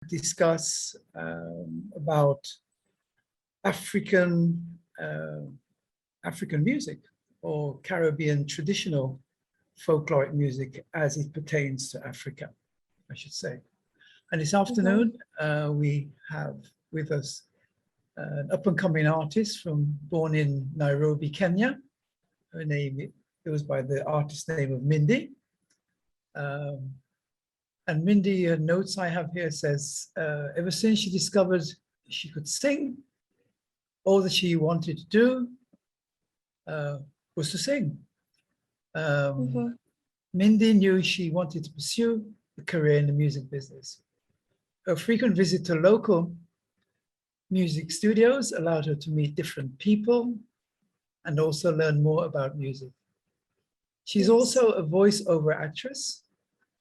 discuss about African African music or Caribbean traditional folkloric music as it pertains to Africa, I should say. And this afternoon, we have with us an up-and-coming artist born in Nairobi, Kenya. Her name goes by the artist name of Mindy. And Mindy, notes I have here says, ever since she discovered she could sing, all that she wanted to do was to sing. Mindy knew she wanted to pursue a career in the music business. A frequent visit to local music studios allowed her to meet different people and also learn more about music. She's also a voiceover actress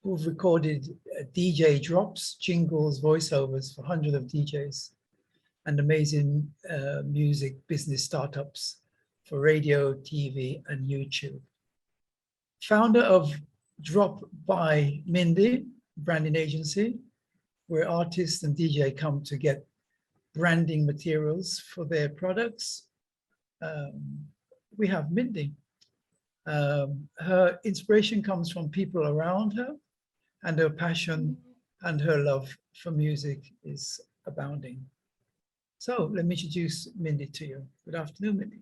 who've recorded DJ drops, jingles, voiceovers for hundreds of DJs and amazing music business startups for radio, TV, and YouTube. Founder of Drop by Mindy branding agency, where artists and DJ come to get branding materials for their products. We have Mindy. Her inspiration comes from people around her, and her passion and her love for music is abounding. So let me introduce Mindy to you. Good afternoon, Mindy.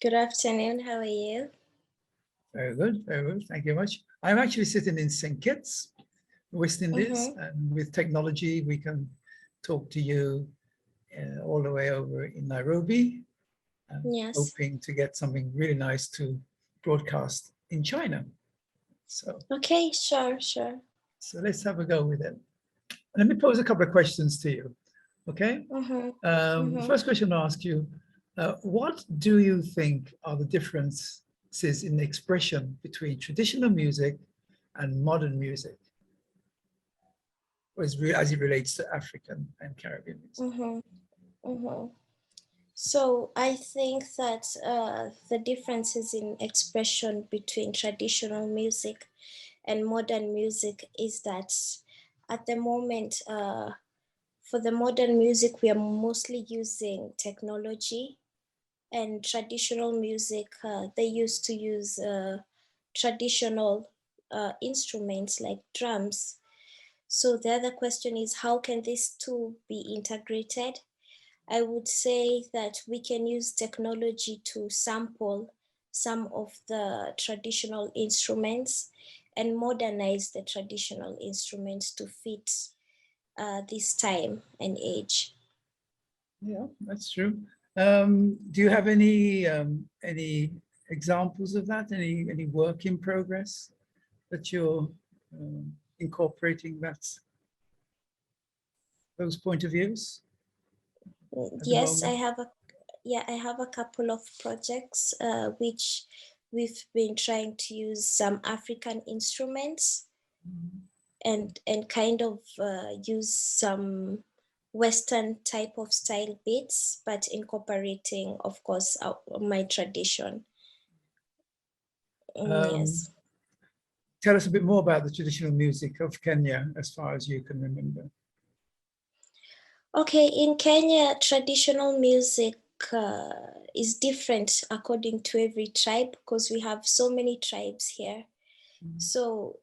Good afternoon, how are you? Very good, very good, thank you very much. I'm actually sitting in St. Kitts, West Indies, and with technology, we can talk to you all the way over in Nairobi, hoping to get something really nice to broadcast in China. So okay, sure. So let's have a go with it. Let me pose a couple of questions to you, okay? The first question I'll ask you, what do you think are the differences in the expression between traditional music and modern music, as it relates to African and Caribbean music? So I think that the differences in expression between traditional music and modern music is that at the moment, for the modern music, we are mostly using technology, and traditional music, they used to use traditional instruments like drums. So the other question is, how can these two be integrated? I would say that we can use technology to sample some of the traditional instruments and modernize the traditional instruments to fit this time and age. Yeah, that's true. Do you have any examples of that? Any work in progress that you're incorporating those point of views? Yes, I have a couple of projects which we've been trying to use some African instruments and kind of use some Western type of style beats, but incorporating, of course, my tradition. Yes. Tell us a bit more about the traditional music of Kenya, as far as you can remember. Okay, in Kenya, traditional music is different according to every tribe, because we have so many tribes here. So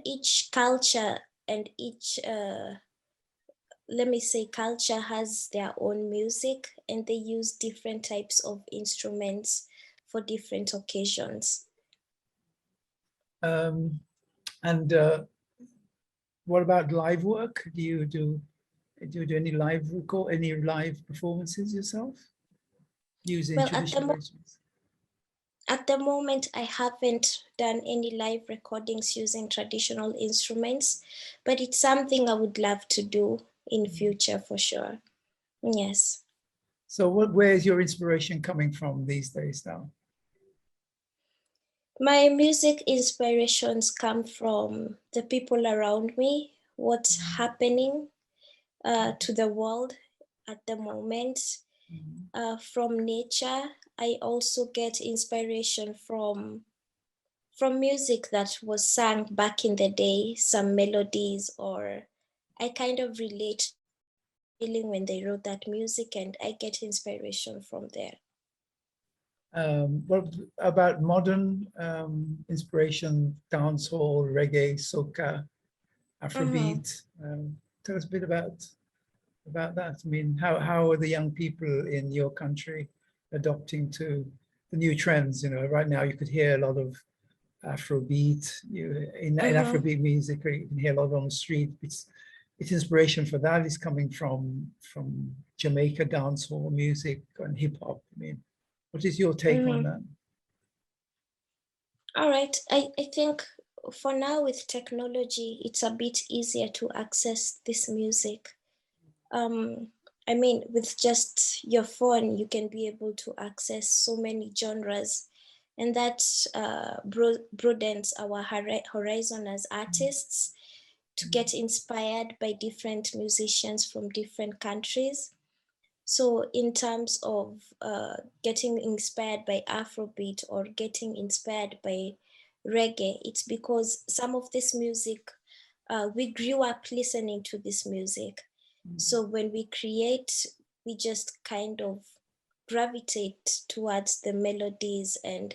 each culture and each let me say culture has their own music, and they use different types of instruments for different occasions. And what about live work? Do you do any live performances yourself using traditional instruments? At the moment, I haven't done any live recordings using traditional instruments, but it's something I would love to do in future for sure. Yes. So where is your inspiration coming from these days now? My music inspirations come from the people around me, what's happening to the world at the moment, from nature. I also get inspiration from music that was sung back in the day, some melodies or I kind of relate feeling when they wrote that music, and I get inspiration from there. What about modern inspiration, dancehall, reggae, soca, Afrobeat? Tell us a bit about that. I mean, how are the young people in your country adopting to the new trends? You know, right now you could hear a lot of Afrobeat. In Afrobeat music, you can hear a lot on the street. Its inspiration for that is coming from Jamaica dancehall music and hip hop. I mean, what is your take on that? All right. I think for now with technology, it's a bit easier to access this music. I mean, with just your phone, you can be able to access so many genres, and that broadens our horizon as artists to get inspired by different musicians from different countries. So in terms of getting inspired by Afrobeat or getting inspired by reggae, it's because some of this music, we grew up listening to this music. So when we create, we just kind of gravitate towards the melodies and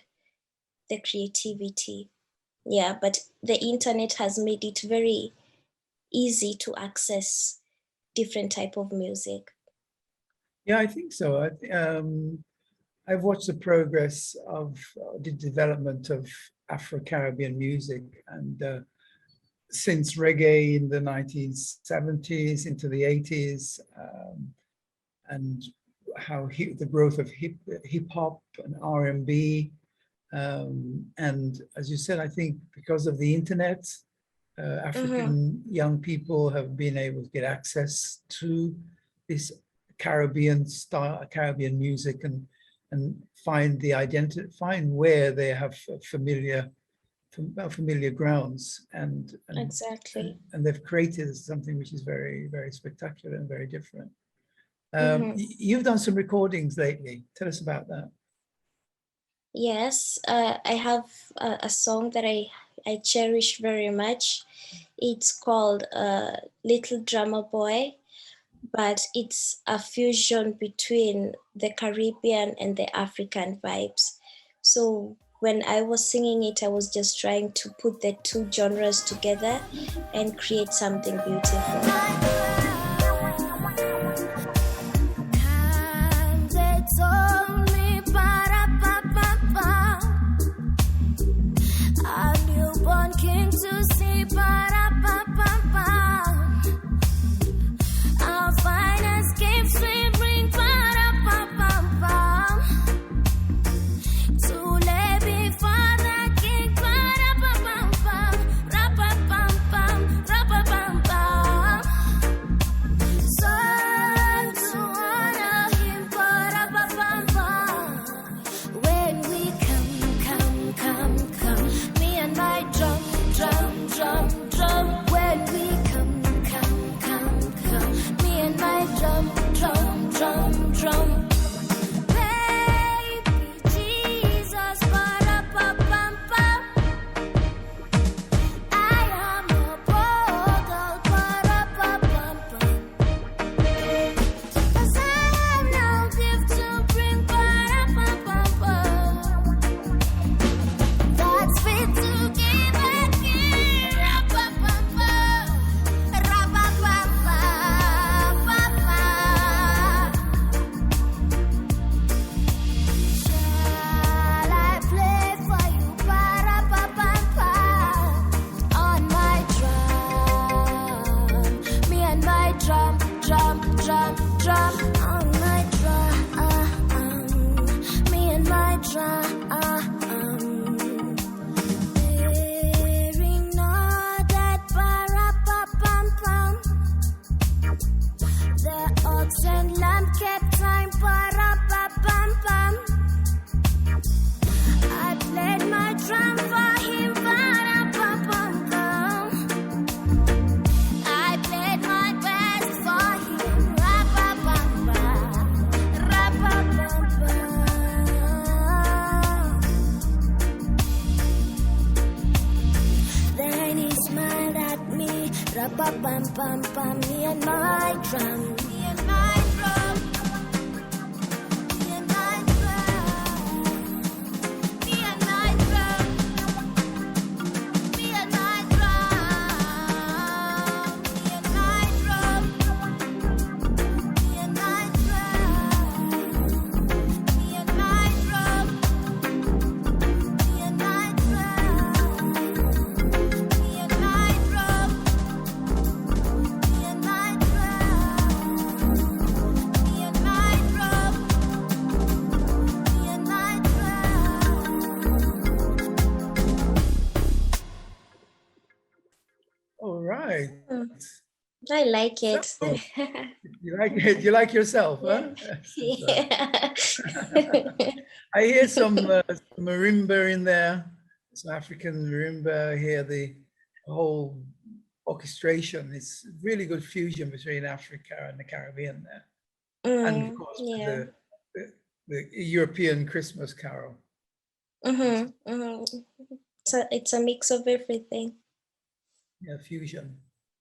the creativity. Yeah, but the internet has made it very easy to access different type of music. Yeah, I think so. I've watched the progress of the development of Afro-Caribbean music, and since reggae in the 1970s into the 80s, and how the growth of hip hop and R&B, and as you said, I think because of the internet, African young people have been able to get access to this Caribbean style, Caribbean music, and find where they have familiar grounds, and exactly, and they've created something which is very, very spectacular and very different. You've done some recordings lately. Tell us about that. Yes, I have a song that I cherish very much. It's called Little Drummer Boy, but it's a fusion between the Caribbean and the African vibes. So when I was singing it, I was just trying to put the two genres together and create something beautiful. I like So, it. you like it? You like yourself, Yeah. huh? Yeah. I hear some marimba in there, some African marimba. I hear the whole orchestration. It's really good fusion between Africa and the Caribbean there. And of course, with Yeah. the European Christmas carol. So it's a mix of everything. Yeah, fusion.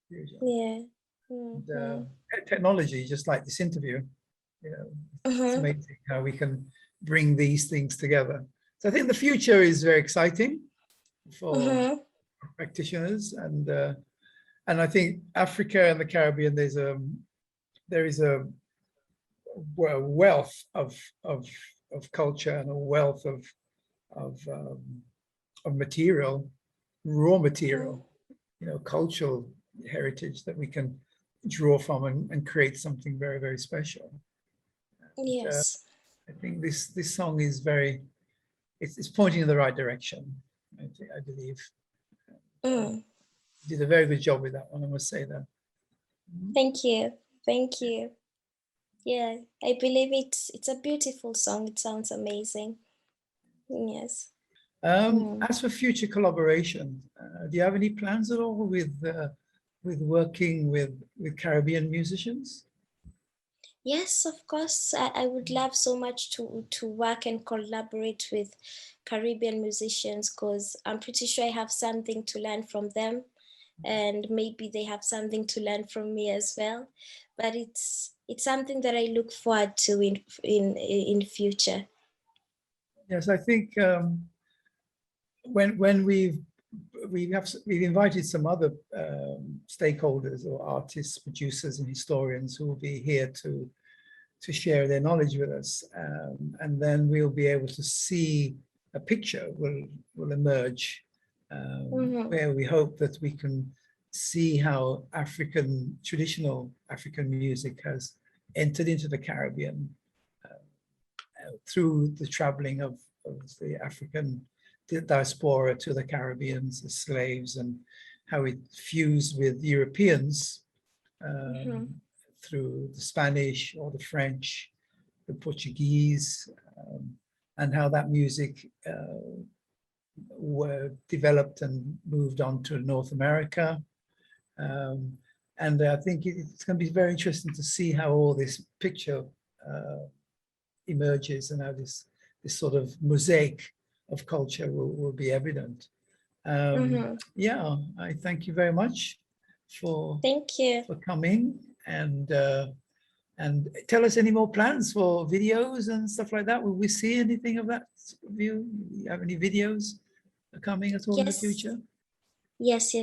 Yeah. And, technology, just like this interview, you know, it's amazing how we can bring these things together. So I think the future is very exciting for practitioners, and I think Africa and the Caribbean, there is a wealth of culture and a wealth of material, raw material, cultural heritage that we can draw from and create something very, very special. Yes. I think this song is it's pointing in the right direction. I believe. Did a very good job with that one, I must say that. Thank you. Thank you. Yeah, I believe it's a beautiful song. It sounds amazing. Yes. As for future collaboration, do you have any plans at all with working with Caribbean musicians? Yes, of course. I would love so much to work and collaborate with Caribbean musicians, because I'm pretty sure I have something to learn from them, and maybe they have something to learn from me as well. But it's something that I look forward to in future. Yes, I think when we've invited some other stakeholders or artists, producers, and historians who will be here to share their knowledge with us, and then we'll be able to see a picture will emerge, where we hope that we can see how traditional African music has entered into the Caribbean through the traveling of the African diaspora to the Caribbean, the slaves, and how it fused with Europeans through the Spanish or the French, the Portuguese, and how that music were developed and moved on to North America. And I think it's going to be very interesting to see how all this picture emerges and how this sort of mosaic of culture will be evident. Yeah, I thank you very much for coming, and tell us any more plans for videos and stuff like that. Will we see anything of that view? You have any videos coming at all in the future? Yes.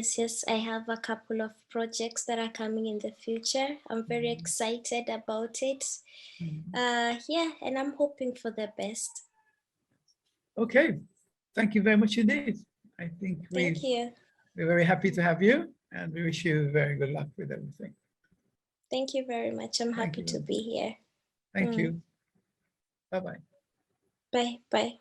I have a couple of projects that are coming in the future. I'm very excited about it. Yeah, and I'm hoping for the best. Okay, thank you very much indeed. I think we're very happy to have you, and we wish you very good luck with everything. Thank you very much. I'm happy to be here. Thank you. Bye-bye. Bye.